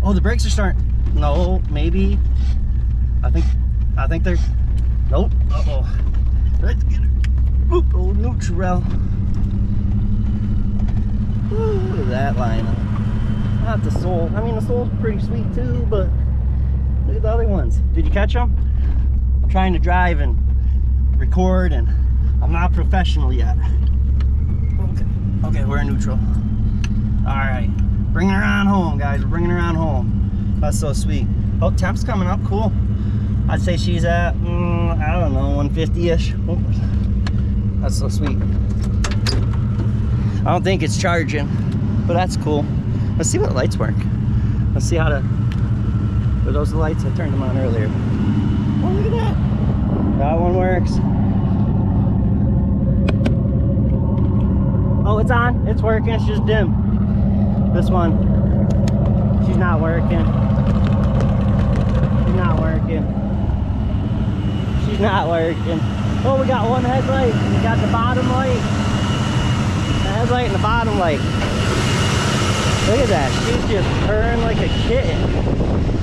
Oh, the brakes are starting. No, maybe. I think they're. Nope. Uh-oh. Let's get it. Oop, oh, neutral. Ooh, look at that lineup. Not the sole. I mean, the sole's pretty sweet too, but look at the other ones. Did you catch them? I'm trying to drive and record, and I'm not professional yet. Okay, we're in neutral. All right, bringing her on home, guys. We're bringing her on home. That's so sweet. Oh, temp's coming up. Cool. I'd say she's at, I don't know, 150-ish. Oh, that's so sweet. I don't think it's charging, but that's cool. Let's see what lights work. Let's see how to, were those the lights? I turned them on earlier. Oh, look at that. That one works. Oh, it's on. It's working. It's just dim. This one, she's not working. She's not working. She's not working. Oh, we got one headlight. We got the bottom light. The headlight and the bottom light. Look at that. She's just purring like a kitten.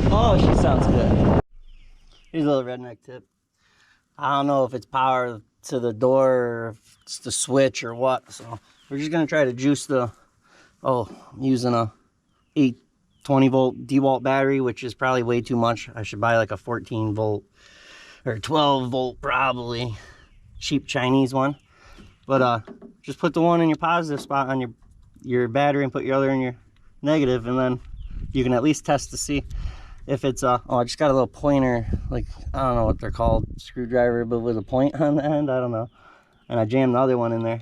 Oh, she sounds good. Here's a little redneck tip. I don't know if it's power to the door or if it's the switch or what. So we're just going to try to juice the, I'm using a 20 volt DeWalt battery, which is probably way too much. I should buy like a 14 volt or 12 volt probably. Cheap Chinese one. But just put the one in your positive spot on your battery and put your other in your negative, and then you can at least test to see if it's I just got a little pointer, like I don't know what they're called, screwdriver, but with a point on the end, I don't know. And I jammed the other one in there.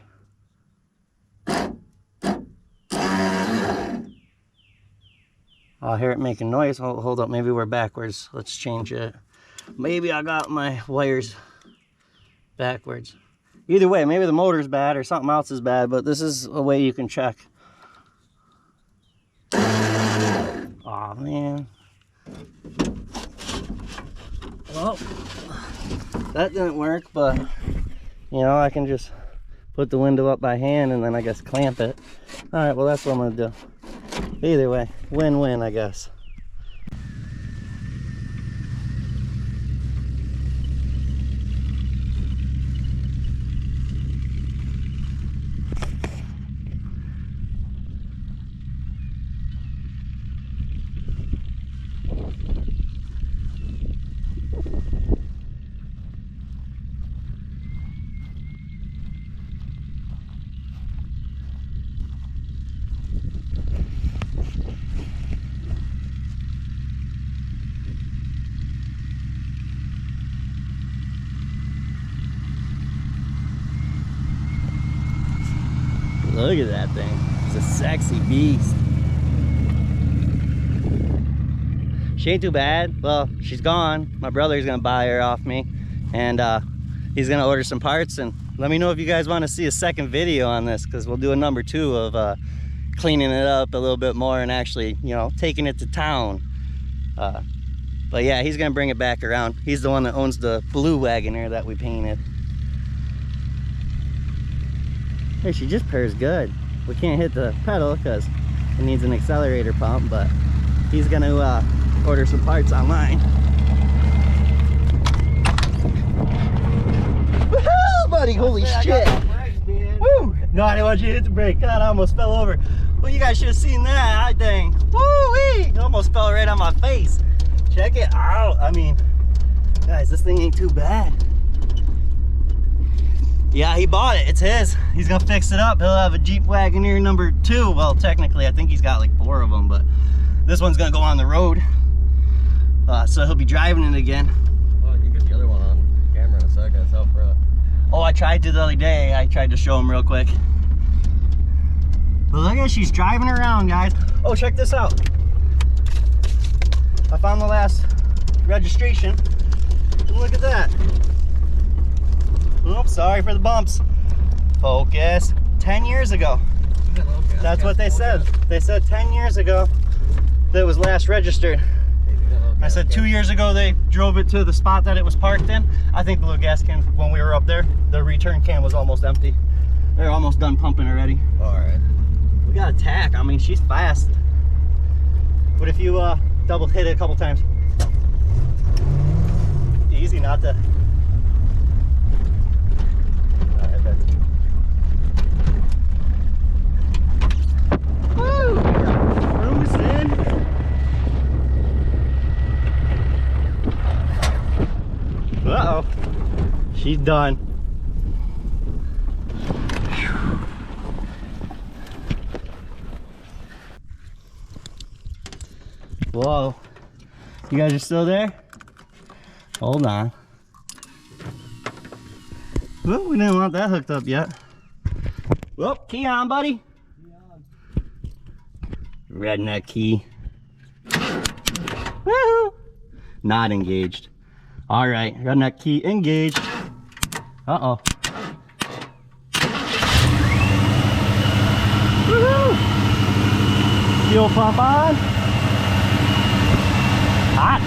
I'll hear it making noise. Hold up, maybe we're backwards. Let's change it. Maybe I got my wires backwards. Either way, maybe the motor's bad or something else is bad, but this is a way you can check. Oh man. Well, that didn't work, but you know, I can just put the window up by hand and then I guess clamp it. All right, well, that's what I'm gonna do. Either way, win-win, I guess. Look at that thing. It's a sexy beast. She ain't too bad. Well, she's gone. My brother's gonna buy her off me, and he's gonna order some parts. And let me know if you guys want to see a second video on this, because we'll do a number 2 of cleaning it up a little bit more and actually, you know, taking it to town. But yeah, he's gonna bring it back around. He's the one that owns the blue Wagoneer that we painted. Hey, she just purrs good. We can't hit the pedal because it needs an accelerator pump, but he's gonna order some parts online. Woohoo, buddy! Holy shit! Woo! No, I didn't want you to hit the brake. God, I almost fell over. Well, you guys should have seen that, I think. Woo-wee! It almost fell right on my face. Check it out. I mean, guys, this thing ain't too bad. Yeah, he bought it. It's his. He's gonna fix it up. He'll have a Jeep Wagoneer number 2. Well, technically, I think he's got like 4 of them, but this one's gonna go on the road. So he'll be driving it again. Well, you can get the other one on camera in a second. It's out front. Oh, I tried to the other day. I tried to show him real quick. But look at, she's driving around, guys. Oh, check this out. I found the last registration. And look at that. Oops, sorry for the bumps. Focus. 10 years ago. That's what they said. They said 10 years ago that it was last registered. I said 2 years ago they drove it to the spot that it was parked in. I think the little gas can, when we were up there, the return can was almost empty. They're almost done pumping already. Alright. We got a tack. I mean, she's fast. What if you double hit it a couple times? Easy not to. Woo! Cruising. Uh-oh. She's done. Whoa. You guys are still there? Hold on. Well, we didn't want that hooked up yet. Whoop, key on, buddy. Redneck key. Woo! Not engaged. All right, redneck key engaged. Uh-oh. Woohoo! Fuel pump on. Hot,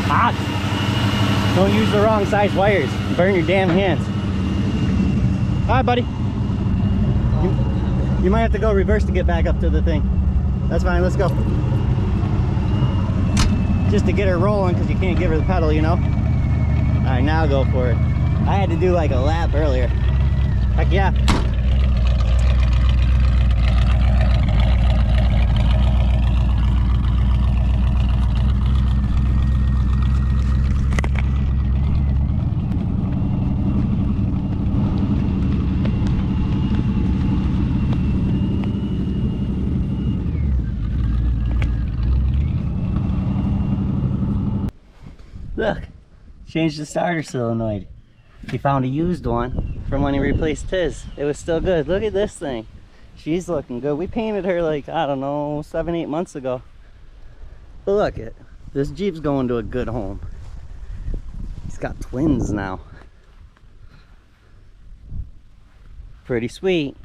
hot. Don't use the wrong size wires. Burn your damn hands. All right, buddy. You might have to go reverse to get back up to the thing. That's fine, let's go. Just to get her rolling, because you can't give her the pedal, you know? All right, now go for it. I had to do like a lap earlier. Heck yeah. Look, changed the starter solenoid. He found a used one from when he replaced his. It was still good. Look at this thing. She's looking good. We painted her like, I don't know, 7-8 months ago. But look at this Jeep's going to a good home. It's got twins now. Pretty sweet.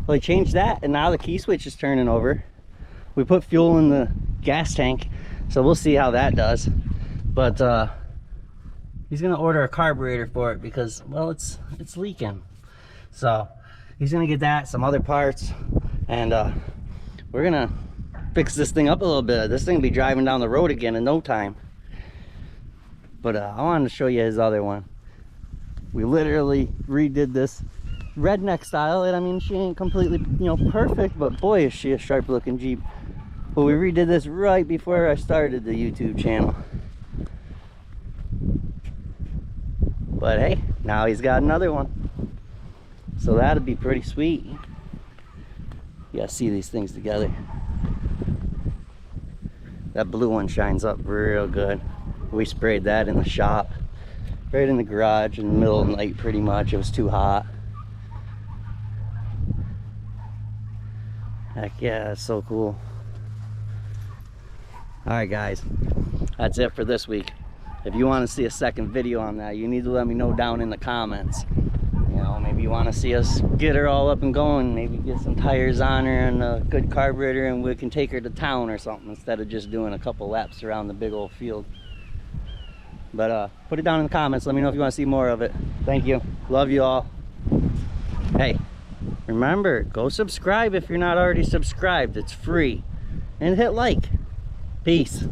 Well, he changed that and now the key switch is turning over. We put fuel in the gas tank, so we'll see how that does. But he's gonna order a carburetor for it because, well, it's leaking. So he's gonna get that, some other parts, and we're gonna fix this thing up a little bit. This thing will be driving down the road again in no time. But I wanted to show you his other one. We literally redid this redneck style, and I mean, she ain't completely, you know, perfect, but boy is she a sharp looking Jeep. But we redid this right before I started the YouTube channel. But hey, now he's got another one. So that'd be pretty sweet. You gotta see these things together. That blue one shines up real good. We sprayed that in the shop, right in the garage in the middle of the night pretty much. It was too hot. Heck yeah, that's so cool. Alright guys, that's it for this week. If you want to see a second video on that, you need to let me know down in the comments. You know, maybe you want to see us get her all up and going, maybe get some tires on her and a good carburetor, and we can take her to town or something instead of just doing a couple laps around the big old field. But put it down in the comments. Let me know if you want to see more of it. Thank you. Love you all. Hey, remember, go subscribe if you're not already subscribed. It's free. And hit like. Peace.